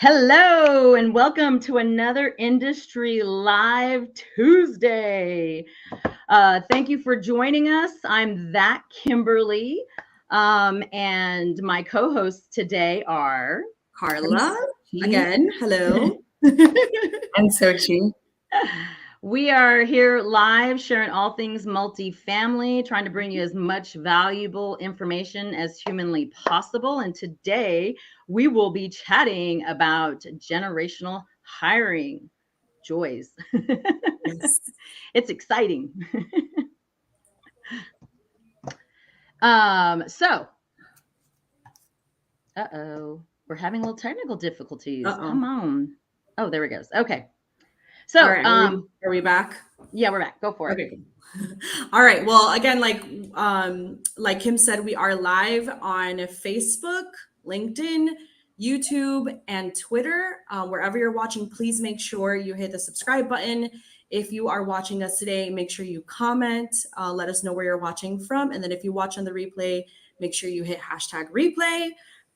Hello and welcome to another Industry Live Tuesday. Thank you for joining us. I'm ThatKimberly, and my co-hosts today are Carla. Again, hello. And Sochi. We are here live sharing all things multifamily, trying to bring you as much valuable information as humanly possible. And today we will be chatting about generational hiring. Joys. Yes. It's exciting. We're having a little technical difficulties. Come on. Oh, there it goes. Okay. So, all right, are we back? Yeah, we're back. Go for it. Okay. All right. Well, again, like Kim said, we are live on Facebook, LinkedIn, YouTube, and Twitter. Wherever you're watching, please make sure you hit the subscribe button. If you are watching us today, make sure you comment. Let us know where you're watching from. And then if you watch on the replay, make sure you hit #replay.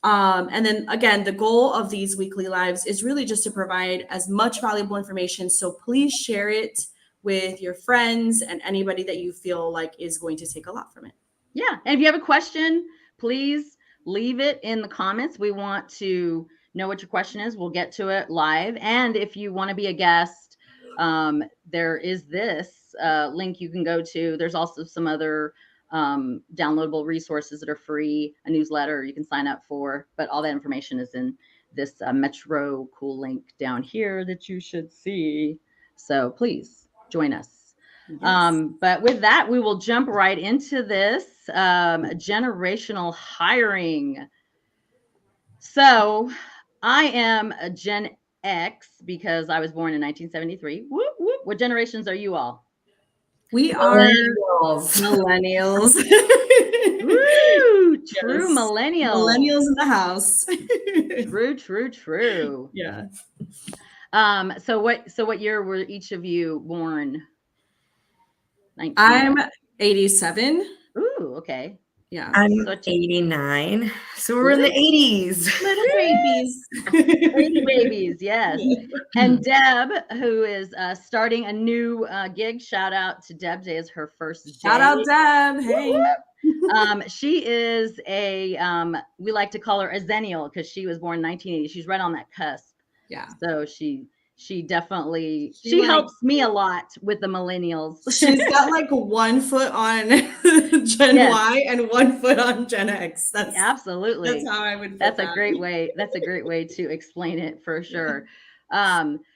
And then again, the goal of these weekly lives is really just to provide as much valuable information. So please share it with your friends and anybody that you feel like is going to take a lot from it. Yeah. And if you have a question, please leave it in the comments. We want to know what your question is. We'll get to it live. And if you want to be a guest, there is this link you can go to. There's also some other downloadable resources that are free, a newsletter you can sign up for, but all that information is in this Metro cool link down here that you should see. So please join us. Yes. But with that, we will jump right into this generational hiring. So I am a Gen X because I was born in 1973. Whoop, whoop. What generations are you all? We are millennials. Woo, true yes. Millennials in the house. True. Yeah. So what year were each of you born? 19. I'm 87. Ooh, okay. Yeah. I'm 89. So we're in the 80s. Little babies. Baby babies, yes. And Deb, who is starting a new gig. Shout out to Deb. Today is her first day. Shout out Deb. Hey. She is we like to call her a Zennial because she was born in 1980. She's right on that cusp. Yeah. So she definitely helps me a lot with the millennials. She's got like 1 foot on Gen Y and 1 foot on Gen X. Absolutely. That's how I would. That's a great way. That's a great way to explain it for sure.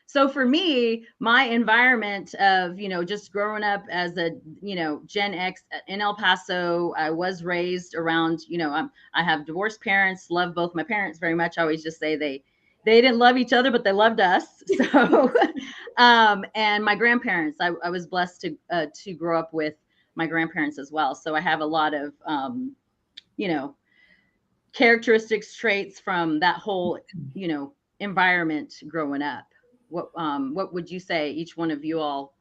So for me, my environment of, just growing up as a, Gen X in El Paso, I was raised around, I have divorced parents, love both my parents very much. I always just say they didn't love each other, but they loved us. So, and my grandparents, I was blessed to grow up with my grandparents as well. So I have a lot of, characteristics, traits from that whole, environment growing up. What would you say each one of you all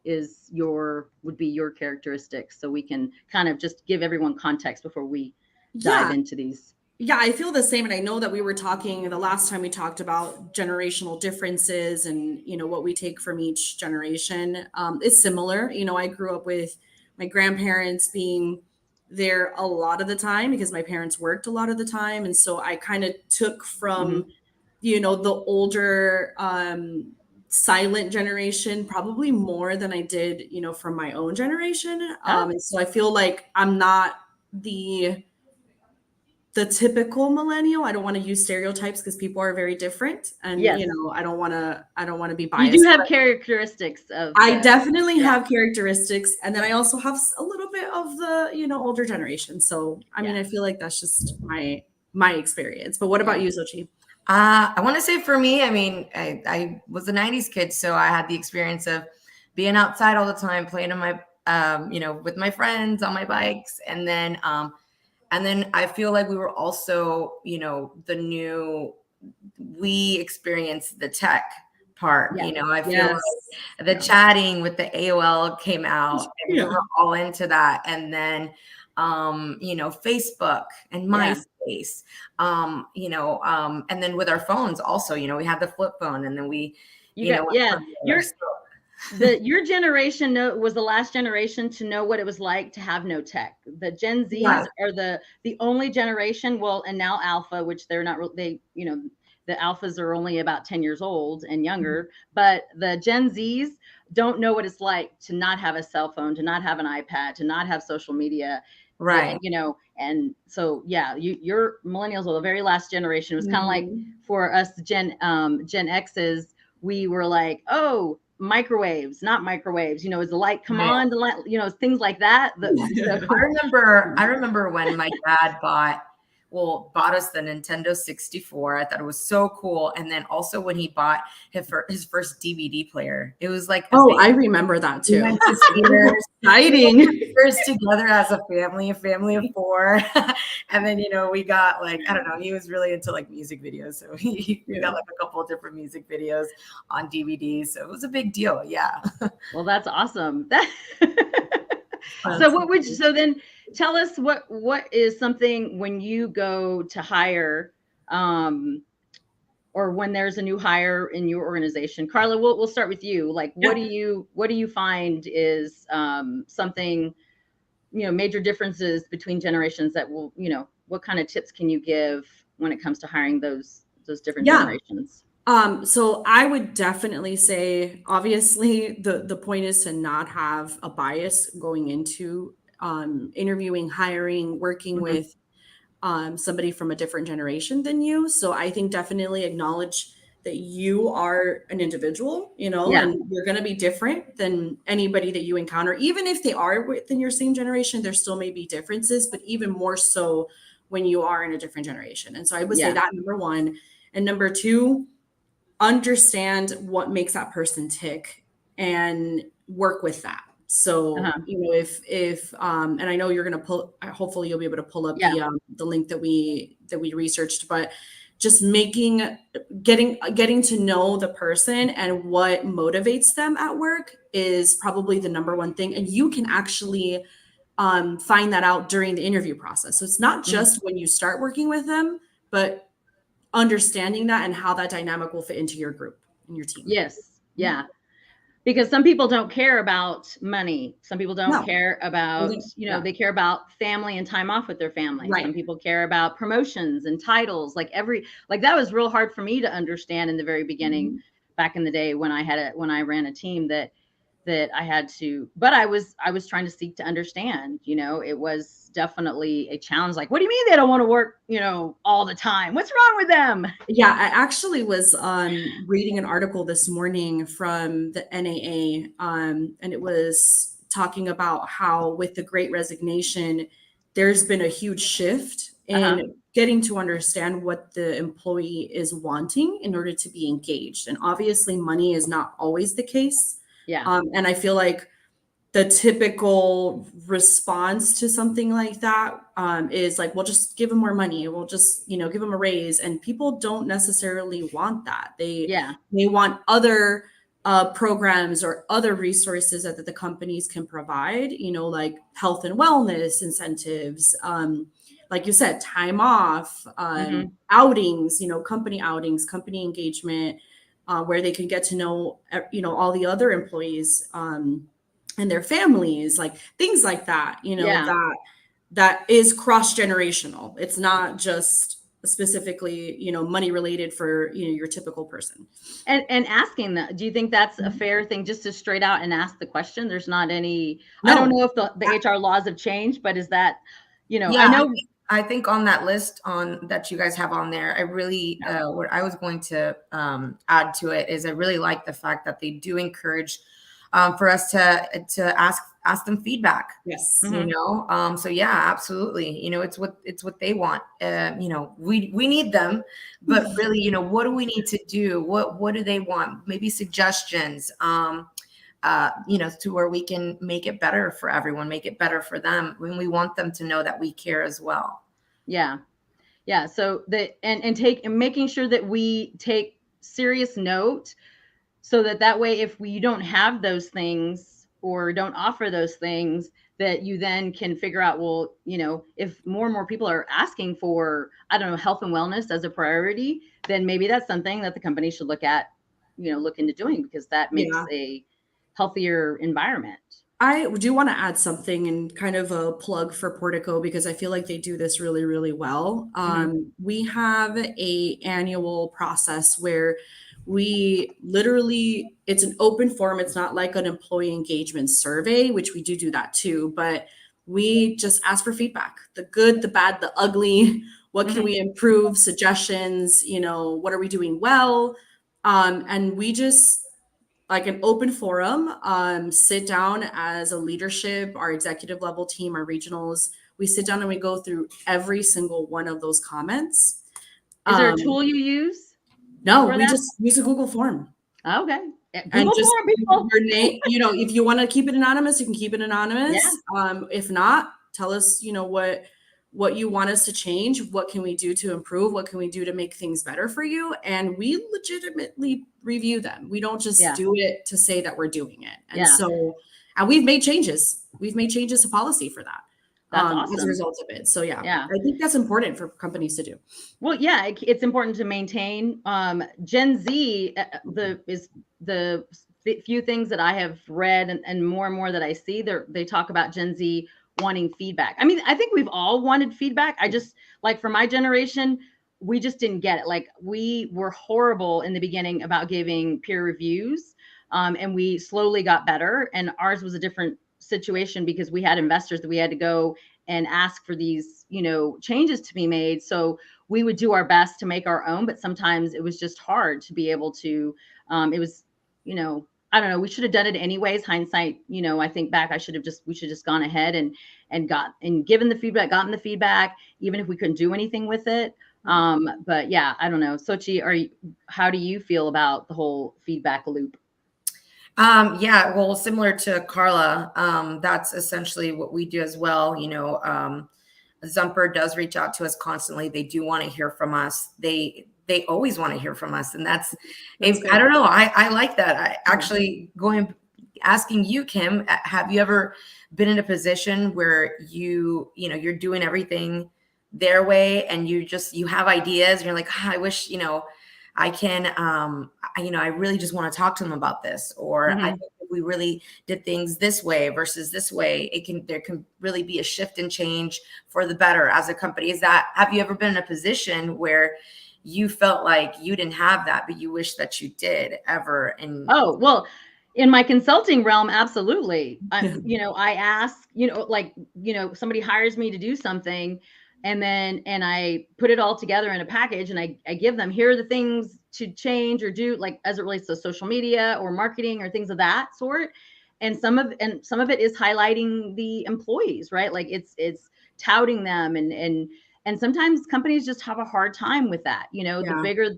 would be your characteristics, so we can kind of just give everyone context before we dive into these? Yeah, I feel the same. And I know that we were talking the last time we talked about generational differences and, what we take from each generation. It's similar. I grew up with my grandparents being there a lot of the time because my parents worked a lot of the time. And so I kind of took from, the older silent generation, probably more than I did, from my own generation. And so I feel like I'm not the typical millennial. I don't want to use stereotypes because people are very different, and I don't want to be biased. You do have characteristics of. I definitely have characteristics, and then I also have a little bit of the older generation. So I mean, I feel like that's just my experience. But what about you, Sochi? I want to say for me, I mean, I was a 90s kid, so I had the experience of being outside all the time, playing on my with my friends on my bikes, and then I feel like we were also, we experienced the tech part. I feel like the chatting with the AOL came out, and we were all into that. And then Facebook and MySpace, and then with our phones also, we had the flip phone, and then we, went from there. Your generation was the last generation to know what it was like to have no tech. The Gen Zs are the only generation. Well, and now Alpha, which they're not. The Alphas are only about 10 years old and younger, but the Gen Zs don't know what it's like to not have a cell phone, to not have an iPad, to not have social media. Right. And so, your millennials are the very last generation. It was kind of like for us Gen X's, we were like, oh, microwaves, not microwaves, is the light come on, the light, things like that. I remember when my dad bought us the Nintendo 64. I thought it was so cool. And then also when he bought his first DVD player, it was like, I remember that too. Exciting. First together as a family of 4. And then, we got like, I don't know, he was really into like music videos. So we got like a couple of different music videos on DVD. So it was a big deal. Yeah. Well, that's awesome. So then tell us what is something when you go to hire, or when there's a new hire in your organization. Carla, we'll start with you. Like, what do you find is something, major differences between generations that will, what kind of tips can you give when it comes to hiring those different generations? So I would definitely say, obviously, the point is to not have a bias going into interviewing, hiring, working with somebody from a different generation than you. So I think definitely acknowledge that you are an individual, and you're going to be different than anybody that you encounter. Even if they are within your same generation, there still may be differences, but even more so when you are in a different generation. And so I would say that, number one. And number two, understand what makes that person tick and work with that. So, if and I know you're going to hopefully you'll be able to pull up the link that we researched, but just getting to know the person and what motivates them at work is probably the number one thing. And you can actually find that out during the interview process. So it's not just when you start working with them, but understanding that and how that dynamic will fit into your group and your team. Yes. Yeah. Because some people don't care about money. Some people don't care about, they care about family and time off with their family. Right. Some people care about promotions and titles. Like that was real hard for me to understand in the very beginning, back in the day when I ran a team that I had to, but I was trying to seek to understand, it was definitely a challenge. Like, what do you mean they don't want to work, all the time? What's wrong with them? Yeah, I actually was reading an article this morning from the NAA, and it was talking about how with the Great Resignation, there's been a huge shift in getting to understand what the employee is wanting in order to be engaged. And obviously money is not always the case. Yeah. And I feel like the typical response to something like that is like, well, just give them more money. We'll just, give them a raise. And people don't necessarily want that. They want other programs or other resources that the companies can provide, like health and wellness incentives, like you said, time off, outings, company outings, company engagement, where they can get to know, all the other employees and their families, like things like that, that is cross-generational. It's not just specifically, money related for, your typical person. And asking that, do you think that's a fair thing, just to straight out and ask the question? There's not any, I don't know if the HR laws have changed, but is that, I know. I think on that list that you guys have on there, I really, what I was going to add to it is I really like the fact that they do encourage for us to ask them feedback. Yes. So yeah, absolutely. It's what they want. We need them, but really, what do we need to do? What do they want? Maybe suggestions, to where we can make it better for everyone, make it better for them when we want them to know that we care as well. Yeah. Yeah. So and making sure that we take serious note, so that way, if we don't have those things or don't offer those things, that you then can figure out, well, if more and more people are asking for, I don't know, health and wellness as a priority, then maybe that's something that the company should look into doing, because that makes a healthier environment. I do want to add something and kind of a plug for Portico, because I feel like they do this really, really well. We have a annual process where we literally, it's an open form. It's not like an employee engagement survey, which we do that too, but we just ask for feedback, the good, the bad, the ugly. What can we improve? Suggestions, what are we doing well? And we just, like an open forum, sit down as a leadership, our executive level team, our regionals. We sit down and we go through every single one of those comments. Is there a tool you use? No, we just use a Google form. Okay. Google form, people. Your name, if you want to keep it anonymous, you can keep it anonymous. Yeah. If not, tell us, what you want us to change. What can we do to improve? What can we do to make things better for you? And we legitimately review them. We don't just do it to say that we're doing it. And so, and we've made changes. We've made changes to policy for that. That's awesome. As a result of it. So I think that's important for companies to do. Well, yeah, it's important to maintain. Gen Z, the few things that I have read and more that I see, they talk about Gen Z wanting feedback. I mean, I think we've all wanted feedback. I just, like, for my generation, we just didn't get it. Like, we were horrible in the beginning about giving peer reviews, and we slowly got better. And ours was a different situation because we had investors that we had to go and ask for these, changes to be made. So we would do our best to make our own, but sometimes it was just hard to be able to, it was, I don't know, we should have done it anyways. Hindsight, I think back, we should have just gone ahead and gotten the feedback, even if we couldn't do anything with it. But yeah, I don't know. Sochi, how do you feel about the whole feedback loop? Yeah, well, similar to Carla, that's essentially what we do as well. Zumper does reach out to us constantly. They do want to hear from us. They always want to hear from us. And that's I don't know. I like that. I actually asking you, Kim, have you ever been in a position where you're doing everything their way and you have ideas and you're like, I wish, I can, I really just want to talk to them about this, or I think if we really did things this way versus this way, there can really be a shift and change for the better as a company. Have you ever been in a position where you felt like you didn't have that, but you wish that you did ever? Oh, well, in my consulting realm, absolutely. I ask, somebody hires me to do something, and I put it all together in a package, and I give them, here are the things to change or do, like as it relates to social media or marketing or things of that sort. And some of it is highlighting the employees, right? Like it's touting them, and sometimes companies just have a hard time with that. The bigger,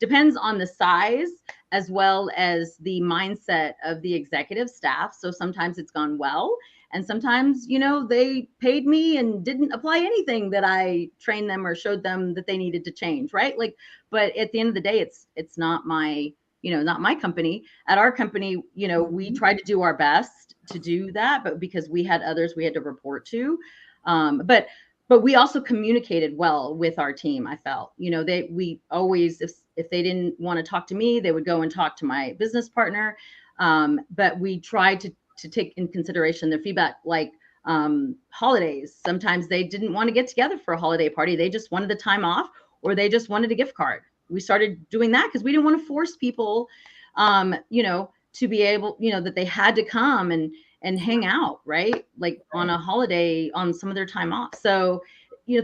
depends on the size as well as the mindset of the executive staff. So sometimes it's gone well, and sometimes, they paid me and didn't apply anything that I trained them or showed them that they needed to change, right? Like, but at the end of the day, it's not my, not my company. At our company, we tried to do our best to do that, but because we had others we had to report to, but we also communicated well with our team. I felt, we always, if they didn't want to talk to me, they would go and talk to my business partner. But we tried to take in consideration their feedback, like holidays. Sometimes they didn't want to get together for a holiday party. They just wanted the time off, or they just wanted a gift card. We started doing that because we didn't want to force people, to be able, that they had to come and hang out, right? Like on a holiday, on some of their time off. So,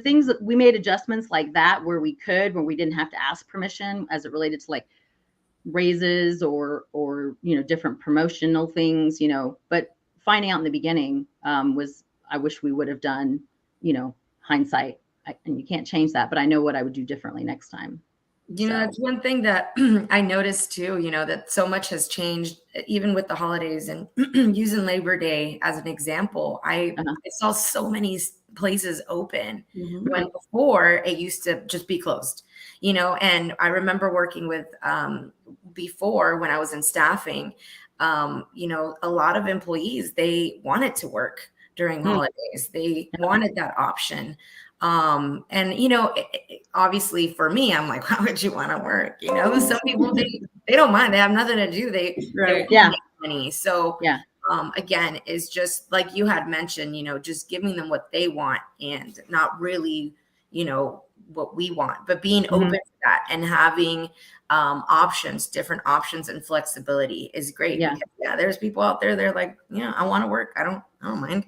things that we made adjustments like that where we didn't have to ask permission as it related to like raises or different promotional things, but finding out in the beginning was, I wish we would have done, hindsight, and you can't change that, but I know what I would do differently next time. That's one thing that I noticed too, that so much has changed, even with the holidays, and using Labor Day as an example. I saw so many places open when before it used to just be closed, and I remember working with, before when I was in staffing, a lot of employees, they wanted to work during holidays. They wanted that option. And you know, obviously for me, I'm like, why would you want to work? You know, some people they don't mind. They have nothing to do. They want to make money. So again, is just like you had mentioned, you know, just giving them what they want and not really, you know, what we want, but being open to that and having options, different options and flexibility is great. Yeah. Because, there's people out there, they're like, yeah, I want to work. I don't mind.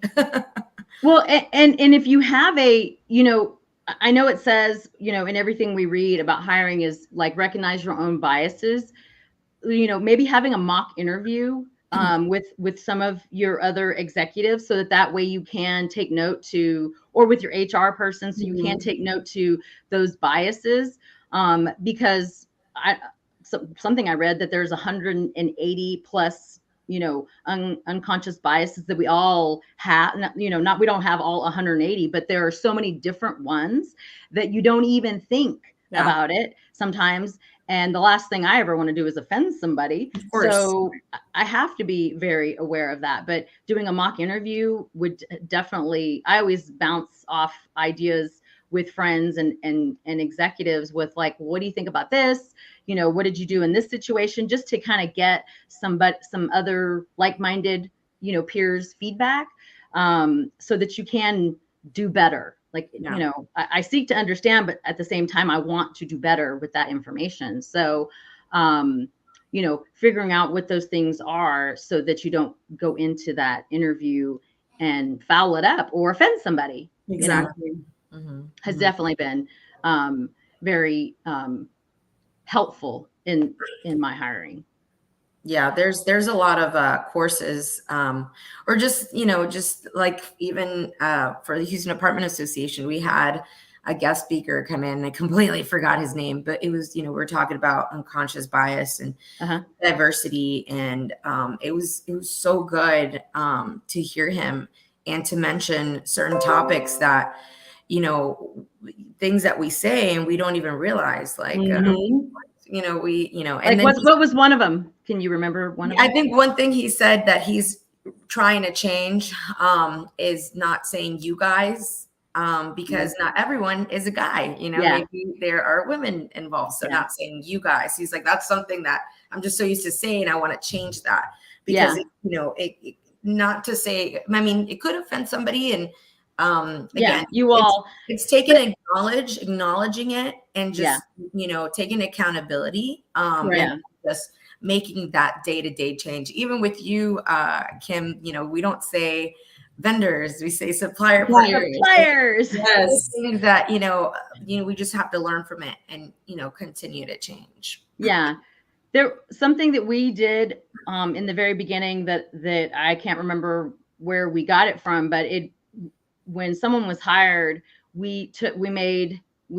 Well, and if you have you know, I know it says, you know, in everything we read about hiring is like recognize your own biases, you know, maybe having a mock interview with some of your other executives so that way you can take note to, or with your HR person, so you can take note to those biases, because something I read that there's 180 plus, you know, unconscious biases that we all have, you know, we don't have all 180, but there are so many different ones that you don't even think about it sometimes. And the last thing I ever want to do is offend somebody. Of course. So I have to be very aware of that. But doing a mock interview would definitely, I always bounce off ideas with friends and executives with like, what do you think about this? You know, what did you do in this situation? Just to kind of get some other like-minded, you know, peers feedback, so that you can do better. Like, you know, I seek to understand, but at the same time, I want to do better with that information. So, you know, figuring out what those things are so that you don't go into that interview and foul it up or offend somebody. Exactly. You know, has definitely been very helpful in my hiring. Yeah, there's a lot of courses, or just, you know, just like even for the Houston Apartment Association, we had a guest speaker come in. I completely forgot his name, but it was, you know, we're talking about unconscious bias and diversity, and it was so good to hear him and to mention certain topics that, you know, things that we say and we don't even realize, like. You know, and like then what was one of them? Can you remember one of them? I think one thing he said that he's trying to change is not saying you guys, because not everyone is a guy, you know, maybe there are women involved. So not saying you guys. He's like, that's something that I'm just so used to saying. I want to change that because, you know, it not to say, I mean, it could offend somebody. And again, it's taking acknowledging it and just, you know, taking accountability and just making that day-to-day change. Even with you, Kim, you know, we don't say vendors, we say suppliers. Yes. Things that, you know, we just have to learn from it and, you know, continue to change. Yeah. There something that we did in the very beginning that I can't remember where we got it from, but when someone was hired, we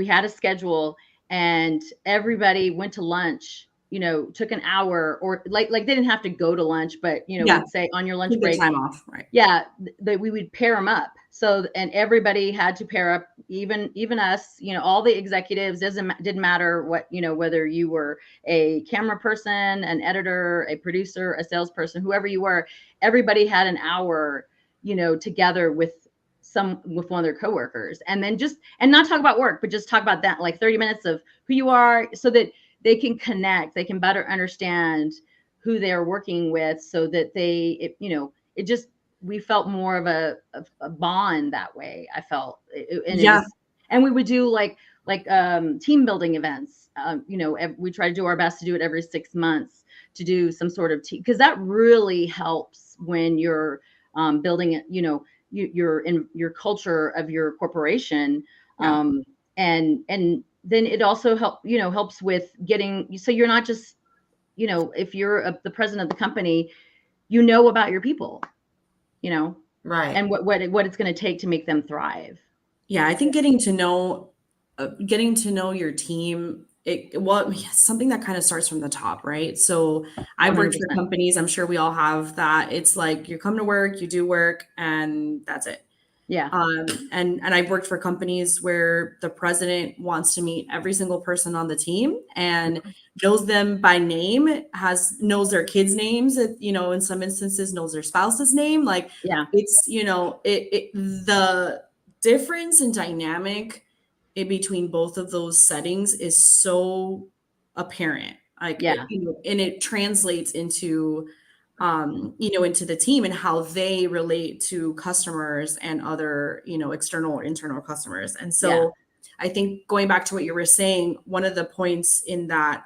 had a schedule and everybody went to lunch, you know, took an hour, or like they didn't have to go to lunch, but, you know, we'd say on your lunch break, time off, right? Yeah, that we would pair them up. So, and everybody had to pair up, even us, you know, all the executives, didn't matter what, you know, whether you were a camera person, an editor, a producer, a salesperson, whoever you were, everybody had an hour, you know, together with one of their coworkers, and then and not talk about work, but just talk about that, like 30 minutes of who you are, so that they can connect, they can better understand who they're working with, so that we felt more of a bond that way. I felt, and we would do like team building events. You know, we try to do our best to do it every 6 months, to do some sort of because that really helps when you're building it, you know, you're in your culture of your corporation. And then it also helps with getting, so you're not just, you know, if you're the president of the company, you know about your people, you know, right, and what it's going to take to make them thrive. Yeah, I think getting to know your team, something that kind of starts from the top, right? So I've worked for companies, I'm sure we all have that. It's like you come to work, you do work, and that's it. Yeah. And I've worked for companies where the president wants to meet every single person on the team and knows them by name, knows their kids' names, in some instances knows their spouse's name. Like, Yeah. it's, the difference in dynamic in between both of those settings is so apparent. Like, Yeah. and it translates into into the team and how they relate to customers and other, external or internal customers. And so I think going back to what you were saying, one of the points in that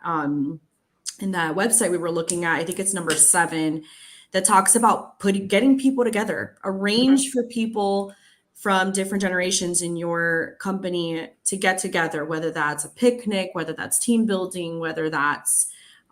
website we were looking at, I think it's number 7, that talks about getting people together, arrange for people from different generations in your company to get together, whether that's a picnic, whether that's team building, whether that's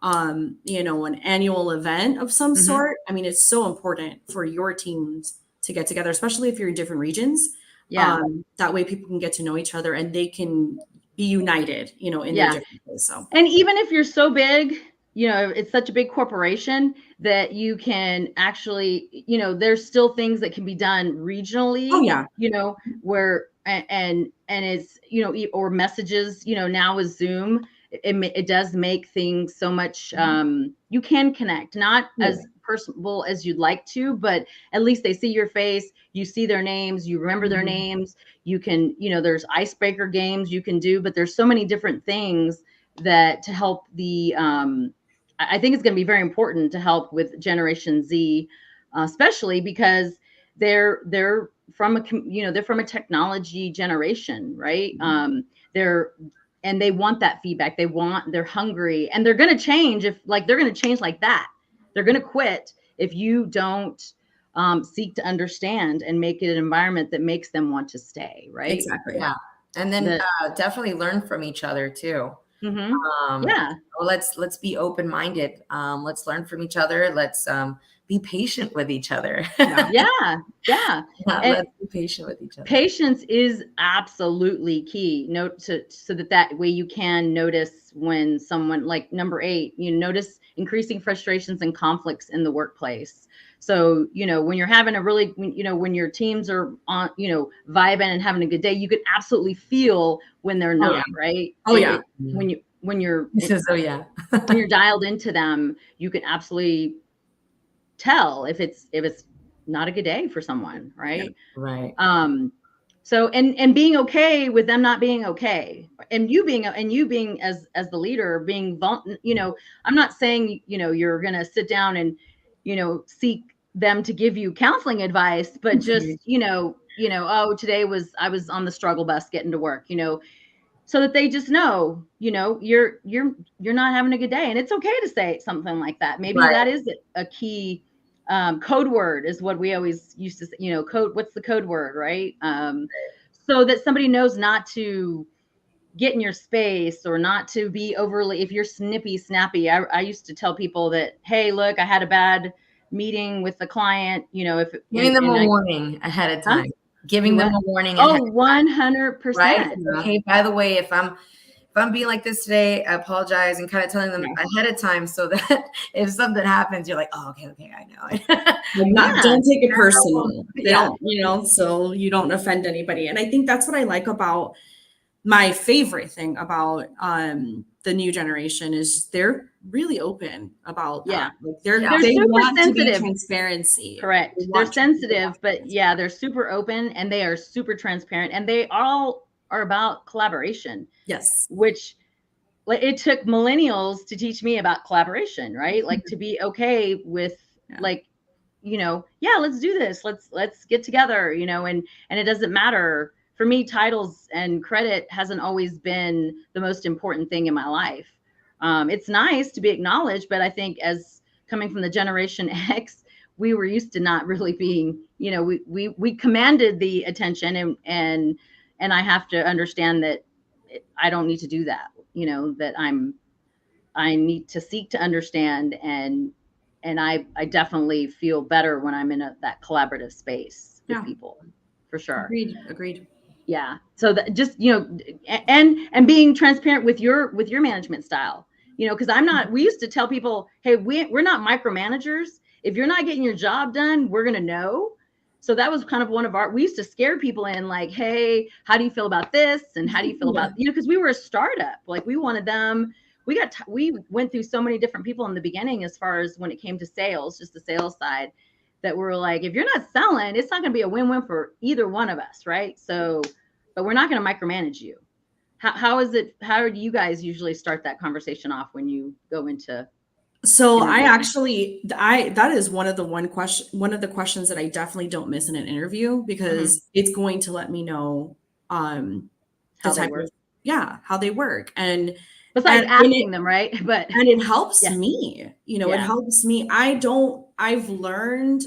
an annual event of some sort. I mean, it's so important for your teams to get together, especially if you're in different regions. Yeah. That way people can get to know each other and they can be united, in their differences. So, and even if you're so big, it's such a big corporation that you can actually, there's still things that can be done regionally. Oh yeah. Where, and it's, or messages, now with Zoom, it does make things so much, you can connect, not as personable as you'd like to, but at least they see your face, you see their names, you remember their names, you can, there's icebreaker games you can do, but there's so many different things that to help the, I think it's going to be very important to help with Generation Z, especially because they're from they're from a technology generation, right? And they want that feedback. They're hungry, and they're going to change they're going to change like that. They're going to quit if you don't seek to understand and make it an environment that makes them want to stay, right? Exactly. Yeah. And then definitely learn from each other too. Let's be open-minded. Let's learn from each other. Let's be patient with each other. Yeah. Let's be patient with each other. Patience is absolutely key. So that way you can notice when someone, like number 8, you notice increasing frustrations and conflicts in the workplace. So, when you're having when your teams are on, vibing and having a good day, you can absolutely feel when they're not, right? When you're when you're dialed into them, you can absolutely tell if it's not a good day for someone, right? Right. So and being okay with them not being okay, and you being as the leader being I'm not saying you're gonna sit down and seek them to give you counseling advice, but just oh, today I was on the struggle bus getting to work, so that they just know, you're not having a good day, and it's okay to say something like that. Maybe that is a key code word, is what we always used to say, what's the code word, right? So that somebody knows not to get in your space or not to be overly, if you're snappy. I used to tell people that, hey, look, I had a bad meeting with the client, giving them a warning ahead of time. Giving them a warning. Oh, 100%. Right. Okay. By the way, if I'm being like this today, I apologize, and kind of telling them ahead of time so that if something happens, you're like, oh, okay, I know. Don't take it personal. So you don't offend anybody. And I think that's what I like about my favorite thing about the new generation is they're really open about that. Like they super want sensitive. To be transparency. Correct. They're sensitive, but they're super open, and they are super transparent, and they all are about collaboration. Yes. Which it took millennials to teach me about collaboration, right? Like to be okay with let's do this. Let's get together, and it doesn't matter. For me, titles and credit hasn't always been the most important thing in my life. It's nice to be acknowledged, but I think as coming from the Generation X, we were used to not really being, we commanded the attention, and I have to understand that I don't need to do that, that I need to seek to understand, and I definitely feel better when I'm in that collaborative space with people, for sure. Agreed. Yeah. So that just, and being transparent with your management style, because we used to tell people, hey, we're not micromanagers. If you're not getting your job done, we're going to know. So that was kind of one of we used to scare people in like, hey, how do you feel about this? And how do you feel about, because we were a startup, like we wanted them, we went through so many different people in the beginning, as far as when it came to sales, just the sales side, that we're like, if you're not selling, it's not going to be a win-win for either one of us. Right. So, but we're not going to micromanage you. How do you guys usually start that conversation off when you go into? So that is one of the questions that I definitely don't miss in an interview, because it's going to let me know How they work. How they work. And besides asking them, right? But it helps me, it helps me. I've learned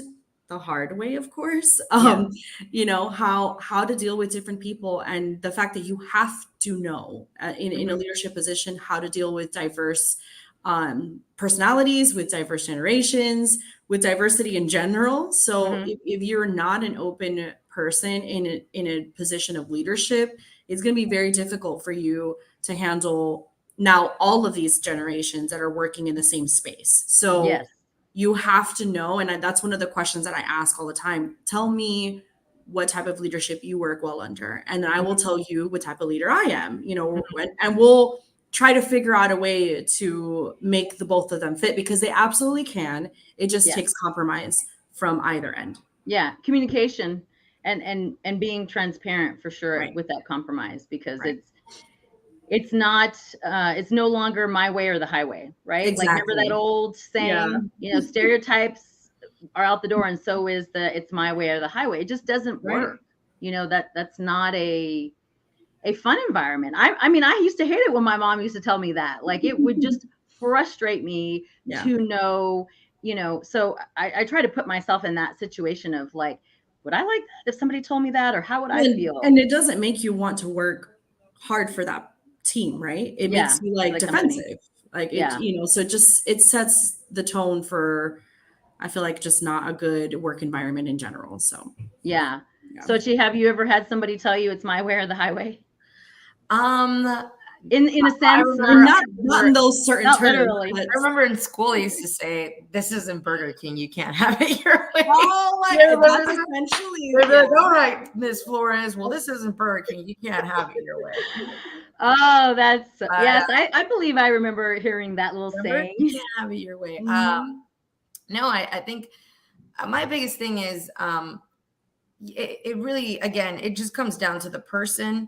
the hard way, of course, how to deal with different people, and the fact that you have to know in a leadership position how to deal with diverse personalities, with diverse generations, with diversity in general. So if you're not an open person in a position of leadership, it's going to be very difficult for you to handle now all of these generations that are working in the same space. So you have to know, and that's one of the questions that I ask all the time. Tell me what type of leadership you work well under, and then I will tell you what type of leader I am, and we'll try to figure out a way to make the both of them fit, because they absolutely can. It just takes compromise from either end. Yeah, communication and being transparent, for sure, with that compromise, because it's not it's no longer my way or the highway, right? Exactly. Like, remember that old saying, stereotypes are out the door, and so is it's my way or the highway. It just doesn't work. That's not a fun environment. I mean, I used to hate it when my mom used to tell me that. Like, it would just frustrate me to know, so I try to put myself in that situation of like, would I like that if somebody told me that, or how would I feel? And it doesn't make you want to work hard for that team, right? It makes you like defensive. Like it, so it sets the tone for, I feel like, just not a good work environment in general. So So have you ever had somebody tell you it's my way or the highway? In a sense, not in those certain terms. Literally. I remember in school I used to say, "This isn't Burger King. You can't have it your way." Oh, like that's essentially. Like, all right, Miss Flores. Well, this isn't Burger King. You can't have it your way. Oh, that's yes. I believe I remember hearing that little saying. You can't have it your way. No, I think my biggest thing is it really, again, it just comes down to the person.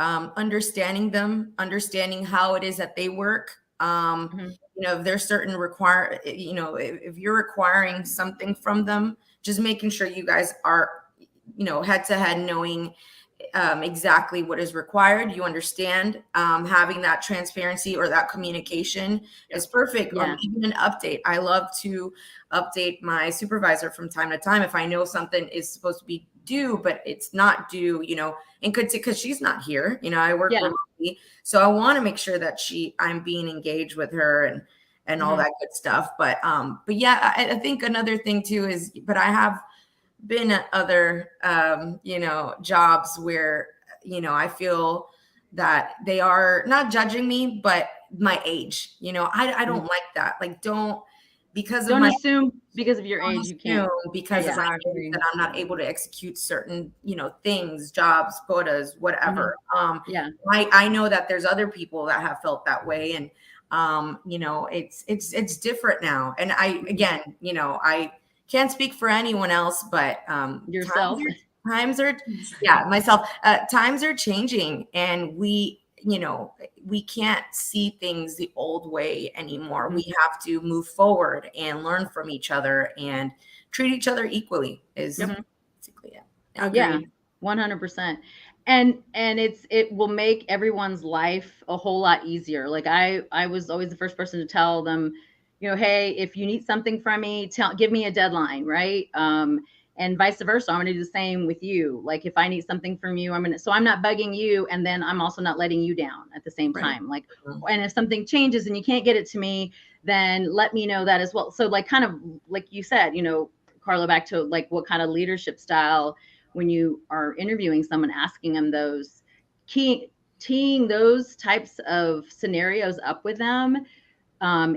Understanding them, understanding how it is that they work. If there's certain if you're requiring something from them, just making sure you guys are, head to head, knowing exactly what is required. You understand, having that transparency or that communication is perfect. Even an update. I love to update my supervisor from time to time if I know something is supposed to be due, but it's not due, and because she's not here, I work remotely, so I want to make sure that I'm being engaged with her and all that good stuff. But yeah, I think another thing too is, but I have been at other jobs where I feel that they are not judging me, but my age, I don't like that. Like, don't assume because of your age you can't, because of my age that I'm not able to execute certain things, jobs, quotas, whatever. I know that there's other people that have felt that way, and it's different now. And I can't speak for anyone else, but yourself. Times are changing, and we can't see things the old way anymore. We have to move forward and learn from each other and treat each other equally is basically it. Agreed. 100%. And it will make everyone's life a whole lot easier. Like, I was always the first person to tell them, hey, if you need something from me, give me a deadline, right? And vice versa. I'm going to do the same with you. Like, if I need something from you, so I'm not bugging you, and then I'm also not letting you down at the same time. Like, and if something changes and you can't get it to me, then let me know that as well. So, like, kind of like you said, Carla, back to like what kind of leadership style, when you are interviewing someone, asking them those teeing those types of scenarios up with them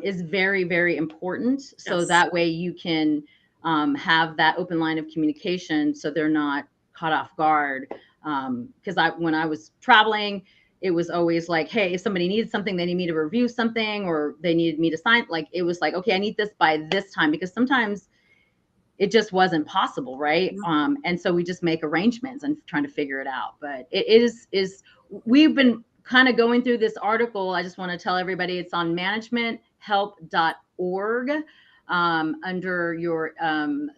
is very, very important. So that way you can have that open line of communication so they're not caught off guard. Because when I was traveling, it was always like, hey, if somebody needed something, they need me to review something, or they needed me to sign, like, it was like, okay, I need this by this time, because sometimes it just wasn't possible, right? And so we just make arrangements and trying to figure it out. But it is we've been kind of going through this article. I just want to tell everybody it's on managementhelp.org. Under your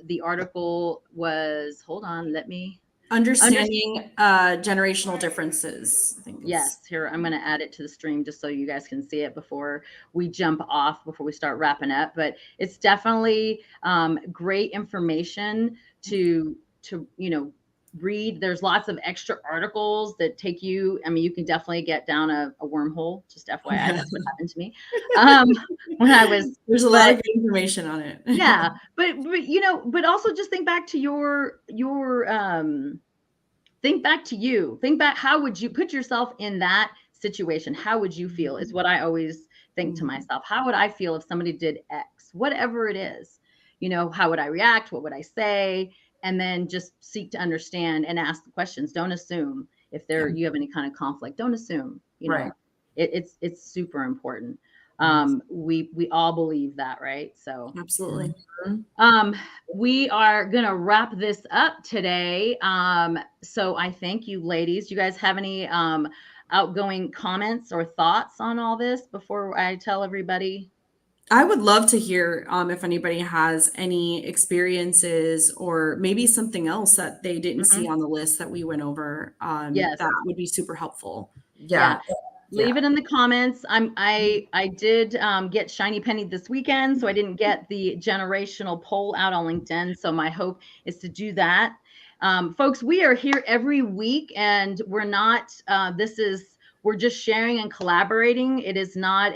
the article was, hold on, let me Understanding generational differences. I think yes, here, I'm going to add it to the stream just so you guys can see it before we jump off, before we start wrapping up. But it's definitely great information to read. There's lots of extra articles that take you, I mean, you can definitely get down a wormhole, just FYI. That's what happened to me when I was. There's a lot of good information on it. Yeah, but but also just think back to your think back to you. Think back, how would you put yourself in that situation? How would you feel is what I always think to myself. How would I feel if somebody did X, whatever it is? How would I react? What would I say? And then just seek to understand and ask the questions. Don't assume if you have any kind of conflict. Don't assume. Right. It's super important. We all believe that, right? So absolutely. We are gonna wrap this up today. So I thank you, ladies. Do you guys have any outgoing comments or thoughts on all this before I tell everybody? I would love to hear if anybody has any experiences or maybe something else that they didn't see on the list that we went over. Yes. That would be super helpful. Yeah. Leave it in the comments. I did get shiny pennied this weekend, so I didn't get the generational poll out on LinkedIn. So my hope is to do that. Folks, we are here every week, and we're not, we're just sharing and collaborating. It is not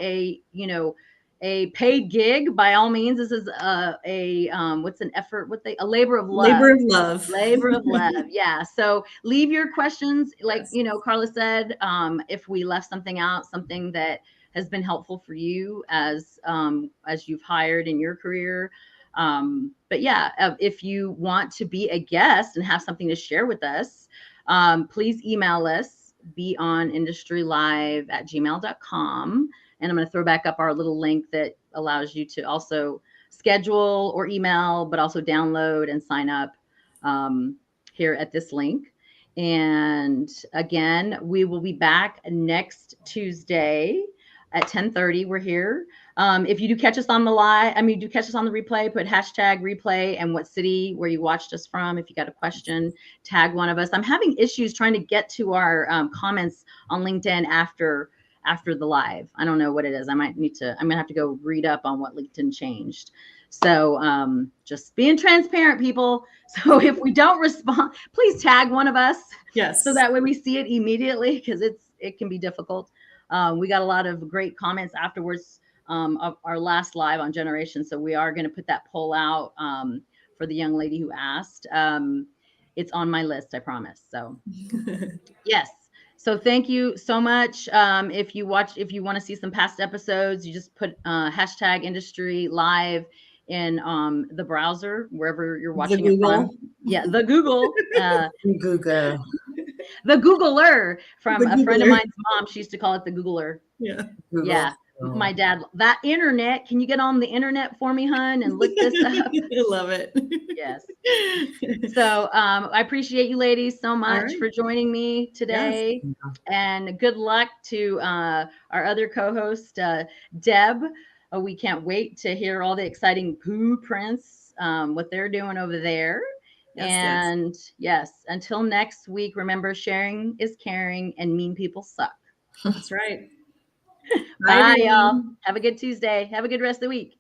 a paid gig by all means. This is what's an effort? A labor of love. Labor of love. Labor of love. Yeah. So leave your questions. Like, Carla said, if we left something out, something that has been helpful for you as you've hired in your career. But yeah, if you want to be a guest and have something to share with us, please email us, beonindustrylive@gmail.com. And I'm going to throw back up our little link that allows you to also schedule or email, but also download and sign up here at this link. And again, we will be back next Tuesday at 10:30. We're here. If you do catch us on the do catch us on the replay, put hashtag replay and what city where you watched us from. If you got a question, tag one of us. I'm having issues trying to get to our comments on LinkedIn after the live. I don't know what it is. I'm gonna have to go read up on what LinkedIn changed. So just being transparent, people. So if we don't respond, please tag one of us. Yes. So that way we see it immediately, because it can be difficult. We got a lot of great comments afterwards of our last live on Generation. So we are going to put that poll out for the young lady who asked. It's on my list, I promise. So yes. So thank you so much. If you want to see some past episodes, you just put hashtag industry live in the browser, wherever you're watching it from. Yeah, the Google. Google. The Googler from a friend of mine's mom. She used to call it the Googler. Yeah. Google. Yeah. My dad, that internet, can you get on the internet for me, hun, and look this up? I love it. Yes. So I appreciate you ladies so much for joining me today. Yes. And good luck to our other co-host, Deb. We can't wait to hear all the exciting poo prints, what they're doing over there. Yes, and yes, until next week, remember, sharing is caring and mean people suck. That's right. Bye, y'all. Have a good Tuesday. Have a good rest of the week.